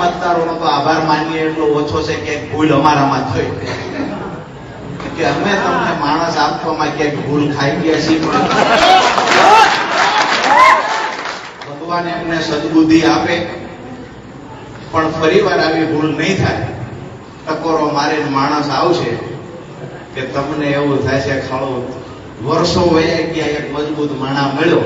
મતદારોનો તો આભાર માનીએ એટલો ઓછો છે કે ભૂલ અમારામાં થઈ કે અમે તમને માણસ આપવામાં ક્યાંક ભૂલ ખાઈ ગયા છીએ, પણ ભગવાન એમને સદબુદ્ધિ આપે પણ ફરીવાર આવી ભૂલ નહીં થાય. ટકોરો મારીને માણસ આવશે કે તમને એવું થાય છે ખાડો વર્ષો વયા ગયા, એક મજબૂત માણા મળ્યો.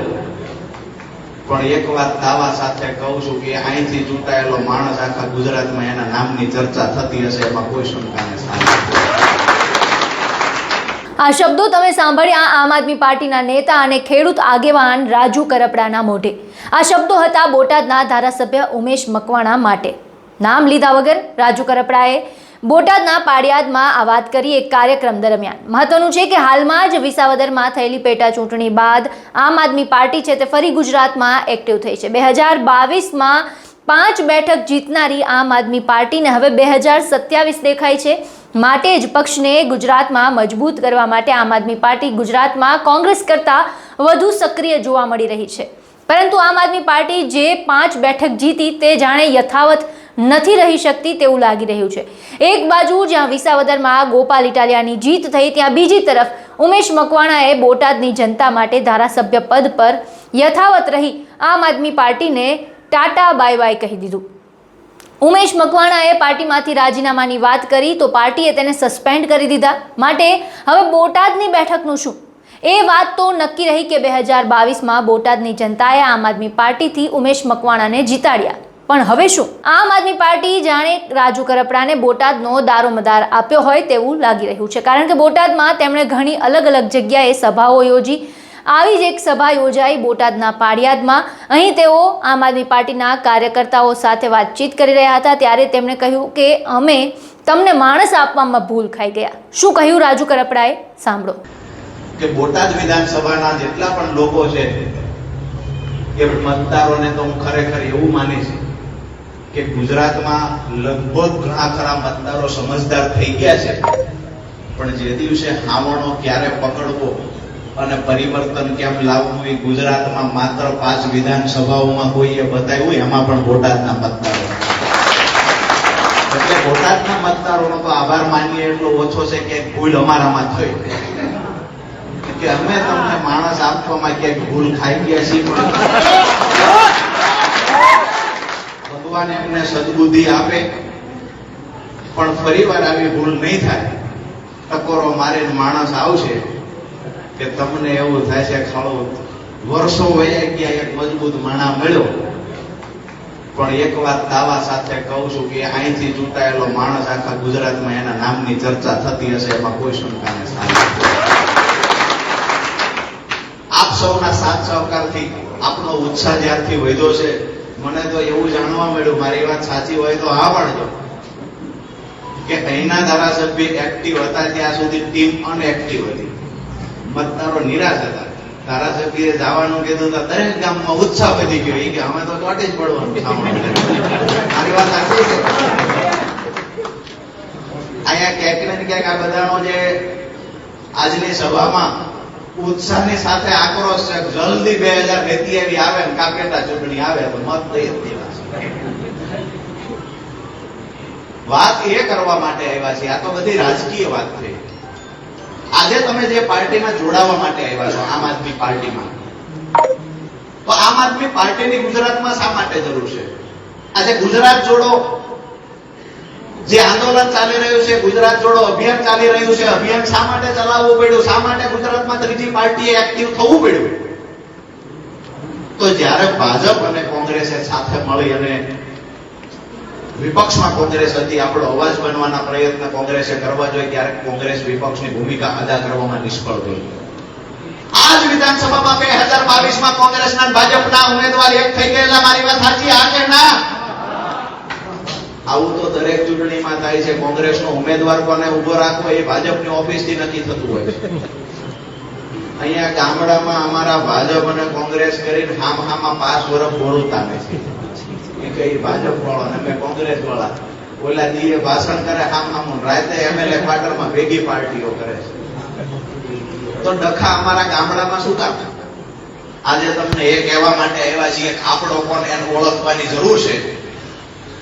પણ એક વાત દાવા સાથે કહું છું કે અહીંથી ચૂંટાયેલો માણસ આખા ગુજરાતમાં એના નામની ચર્ચા થતી હશે, એમાં કોઈ શંકા નથી. આ શબ્દો તમે સાંભળ્યા આમ આદમી પાર્ટીના નેતા અને ખેડૂત આગેવાન રાજુ કરપડાના મોઢે. આ શબ્દો હતા બોટાદના ધારાસભ્ય ઉમેશ મકવાણા માટે. નામ લીધા વગર રાજુ કરપડાએ બોટાદના પાડિયાદમાં આ વાત કરી એક કાર્યક્રમ દરમિયાન. મહત્વનું છે કે હાલમાં જ વિસાવદરમાં થયેલી પેટા ચૂંટણી બાદ આમ આદમી પાર્ટી છે તે ફરી ગુજરાતમાં એક્ટિવ થઈ છે. 2022માં 5 બેઠક જીતનારી આમ આદમી પાર્ટીને હવે 2027 દેખાય છે. માટે જ પક્ષને ગુજરાતમાં મજબૂત કરવા માટે આમ આદમી પાર્ટી ગુજરાતમાં કોંગ્રેસ કરતાં વધુ સક્રિય જોવા મળી રહી છે. પરંતુ આમ આદમી પાર્ટી જે 5 બેઠક જીતી તે જાણે યથાવત નથી રહી શકતી તેવું લાગી રહ્યું છે. એક બાજુ જ્યાં વિસાવદરમાં ગોપાલ ઇટાલિયાની જીત થઈ, ત્યાં બીજી તરફ ઉમેશ મકવાણાએ બોટાદની જનતા માટે ધારાસભ્ય પદ પર યથાવત રહી આમ આદમી પાર્ટીને ટાટા બાય બાય કહી દીધું. ઉમેશ મકવાણાએ પાર્ટીમાંથી રાજીનામાની વાત કરી તો પાર્ટીએ તેને સસ્પેન્ડ કરી દીધા. માટે હવે બોટાદની બેઠકનું શું? એ વાત તો નક્કી રહી કે 2022માં બોટાદની જનતાએ આમ આદમી પાર્ટીથી ઉમેશ મકવાણાને જીતાડ્યા. પણ હવે શું? આમ આદમી પાર્ટી જાણે રાજુ કરપડાને બોટાદનો દારોમદાર આપ્યો હોય તેવું લાગી રહ્યું છે. કારણ કે બોટાદમાં તેમણે ઘણી અલગ અલગ જગ્યાએ સભાઓ યોજી. આવી જ એક સભા યોજાઈ બોટાદના પાડિયાદમાં. અહીં તેઓ આમ આદમી પાર્ટીના કાર્યકર્તાઓ સાથે વાતચીત કરી રહ્યા હતા. ત્યારે તેમણે કહ્યું કે અમે તમને માણસ આપવામાં ભૂલ ખાઈ ગયા. શું કહ્યું રાજુ કરપડાએ? સાંભળો. કે બોટાદ વિધાનસભાના જેટલા પણ લોકો છે એ મતદારોને તો હું ખરેખર એવું માનીશ કે ગુજરાતમાં લગભગ ઘણા ખરા મતદારો સમજદાર થઈ ગયા છે. પણ જે દિવસે હાવણો ક્યારે પકડવો અને પરિવર્તન કેમ લાવવું એ ગુજરાતમાં માત્ર 5 વિધાનસભાઓમાં કોઈએ બતાવ્યું, એમાં પણ બોટાદના મતદારો. એટલે બોટાદના મતદારોનો તો આભાર માનીએ એટલો ઓછો છે કે ભૂલ અમારામાં થઈ કે અમે તમને માણસ આપવામાં ક્યાંક ભૂલ ખાઈ ગયા છીએ, પણ ભગવાન એમને સદબુદ્ધિ આપે પણ ફરીવાર આવી ભૂલ નહીં થાય. ટકોરો મારીને માણસ આવશે કે તમને એવું થાય છે ખાડો વર્ષો વયા ગયા, એક મજબૂત માણા મળ્યો. પણ એક વાત દાવા સાથે કહું છું કે અહીંથી ચૂંટાયેલો માણસ આખા ગુજરાતમાં એના નામની ચર્ચા થતી હશે, એમાં કોઈ શંકા નથી. આપ સૌના સાથ સહકારથી આપણો ઉત્સાહ જ્યારથી વધ્યો છે, મને તો એવું જાણવા મળ્યું, મારી વાત સાચી હોય તો હા પાડજો, કે અહીંના ધારાસભ્ય એક્ટિવ હતા ત્યાં સુધી ટીમ અનએક્ટિવ હતી. મતદારો નિરાશ હતા. ધારાસભ્યએ જવાનું કીધું તો દરેક ગામમાં ઉત્સાહ વધી ગયો. એ કે અમે તો ચોટી જ પડવાનું. મારી વાત સાચી છે. અહીંયા ક્યાંક ને ક્યાંક આ બધાનો જે આજની સભામાં ઉત્સાહની સાથે આક્રોશ છે. જલ્દી 2027 આવે ને કાપેટા ચૂંટણી આવે તો મત દઈ જ દેવા. વાત એ કરવા માટે આવ્યા છે. આ તો બધી રાજકીય વાત થઈ. આજે તમે જે પાર્ટીમાં જોડાવા માટે આવ્યા છો, આમ આદમી પાર્ટીમાં, તો આમ આદમી પાર્ટીની ગુજરાતમાં શા માટે જરૂર છે? આજે ગુજરાત જોડો જે આંદોલન ચાલી રહ્યું છે, ગુજરાત જોડો અભિયાન ચાલી રહ્યું છે, અભિયાન શા માટે ચલાવવું પડ્યું? શા માટે ગુજરાતમાં ત્રીજી પાર્ટીએ એક્ટિવ થવું પડ્યું? તો જ્યારે ભાજપ અને કોંગ્રેસે સાથે મળી અને વિપક્ષમાં કોંગ્રેસ હતી, આપણો અવાજ બનવાના પ્રયત્ન કોંગ્રેસે કરવા જોઈએ, ત્યારે કોંગ્રેસ વિપક્ષની ભૂમિકા અદા કરવામાં નિષ્ફળ ગઈ. આ જ વિધાનસભામાં 2022માં કોંગ્રેસના ભાજપના ઉમેદવાર એક થઈ ગયેલા. મારી વાત સાચી આ કે ના? આવું તો દરેક ચૂંટણીમાં થાય છે. કોંગ્રેસનો ઉમેદવાર કોને ઉભો રાખવો એ ભાજપની ઓફિસથી નક્કી થતું હોય છે. અહીંયા ગામડામાં અમારા ભાજપ અને કોંગ્રેસ કરીને હામાં 5 વર્ષ બોલતા નથી. ભાજપ વાળો અમે કોંગ્રેસ વાળા ઓલા દીએ ભાષણ કરે હામ રાતે એમએલએ ક્વાર્ટરમાં ભેગી પાર્ટીઓ કરે છે. તો ડખા અમારા ગામડામાં શું કામ? આજે તમને એ કહેવા માટે આવ્યા છીએ કે આપણો કોણ એને ઓળખવાની જરૂર છે.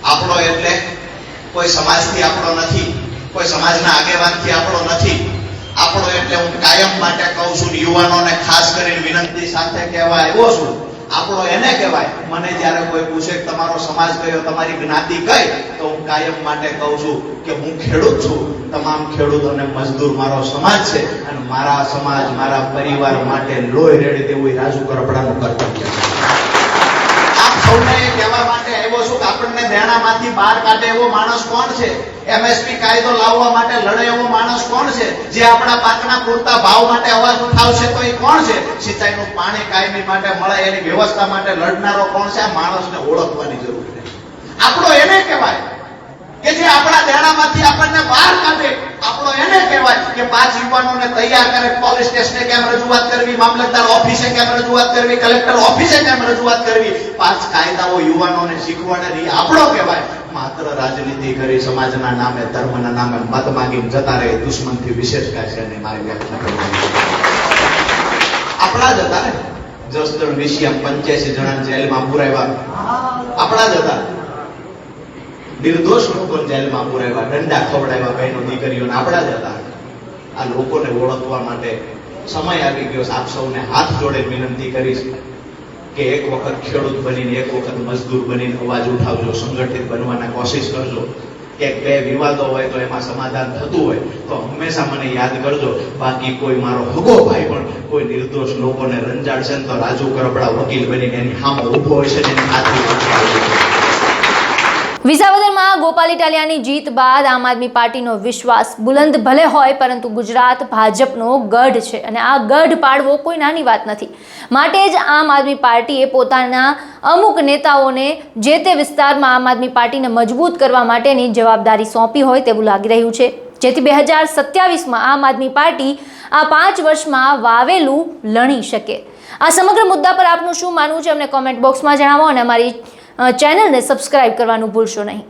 આપણો એ એટલે કોઈ સમાજથી આપણો નથી, કોઈ સમાજના આગેવાનથી આપણો નથી. આપણો એટલે હું કાયમ માટે કહું છું, યુવાનોને ખાસ કરીને વિનંતી સાથે કહેવા આવ્યો છું, આપણો એને કહેવાય. મને જ્યારે કોઈ પૂછે કે તમારો સમાજ કયો, તમારી જ્ઞાતિ કઈ, તો હું કાયમ માટે કહું છું કે હું ખેડૂત છું. તમામ ખેડૂત અને મજદૂર મારો સમાજ છે અને મારા સમાજ, મારા પરિવાર માટે લોહી રેડી દેવું એ રાજુ કરપડાનું કર્તવ્ય છે. આપ સૌને એ કહેવા માટે આવ્યો છું કે આપણને દેણામાંથી બહાર કાઢે એવો માણસ કોણ છે? એમએસપી કાયદો લાવવા માટે લડે એવો માણસ કોણ છે? જે આપણા પાકના પૂરતા ભાવ માટે અવાજ ઉઠાવશે તો એ કોણ છે? સિંચાઈનું પાણી કાયમી માટે મળે એની વ્યવસ્થા માટે લડનારો કોણ છે? આ માણસને ઓળખવાની જરૂર છે. આપણો એને કહેવાય કે જે આપણા દેણામાંથી આપણને બહાર કાઢે. આપણો એને કહેવાય કે 5 યુવાનોને તૈયાર કરે, પોલીસ સ્ટેશને કેમ રજૂઆત કરવી, મામલતદાર ઓફિસે કેમ રજૂઆત કરવી, કલેક્ટર ઓફિસે કેમ રજૂઆત કરવી, 5 કાયદાઓ યુવાનોને શીખવાડે. એ આપણો કહેવાય. માત્ર રાજનીતિ કરી, સમાજના નામે, ધર્મના નામે મત માંગીને જતા રહે, દુશ્મનથી વિશેષ કાંઈ છે નહીં. મારી વ્યાખ્યા કરવી આપણા જ હતા ને. જસદણ વિષયમ 85 જણા જેલમાં પુરાવ્યા આપણા જ હતા. નિર્દોષ લોકોને જેલમાં પુરાવ્યા, દંડા ખવડાવ્યા બહેનો દીકરીઓને આપણા જ હતા. આ લોકોને ઓળખવા માટે સમય આવી ગયો. આપ સૌને હાથ જોડે વિનંતી કરીશ કે એક વખત ખેડૂત બનીને, એક વખત મજદૂર બનીને અવાજ ઉઠાવજો, સંગઠિત બનવાના કોશિશ કરજો. ક્યાંક બે વિવાદો હોય તો એમાં સમાધાન થતું હોય તો હંમેશા મને યાદ કરજો. બાકી કોઈ મારો હગો ભાઈ પણ કોઈ નિર્દોષ લોકોને રંજાડશે ને તો રાજુ કરપડા વકીલ બનીને એની સામે ઊભો હોય છે ને એની હાથથી. વિસાવદરમાં ગોપાલ ઇટાલિયાની જીત બાદ આમ આદમી પાર્ટીનો વિશ્વાસ બુલંદ ભલે હોય, પરંતુ ગુજરાત ભાજપનો ગઢ છે અને આ ગઢ પાડવો કોઈ નાની વાત નથી. માટે જ આમ આદમી પાર્ટીએ પોતાના અમુક નેતાઓને જે તે વિસ્તારમાં આમ આદમી પાર્ટીને મજબૂત કરવા માટેની જવાબદારી સોંપી હોય તેવું લાગી રહ્યું છે, જેથી 2027માં આમ આદમી પાર્ટી આ 5 વર્ષમાં વાવેલું લણી શકે. આ સમગ્ર મુદ્દા પર આપનું શું માનવું છે અમને કોમેન્ટ બોક્સમાં જણાવો અને અમારી ચેનલને સબસ્ક્રાઇબ કરવાનું ભૂલશો નહીં.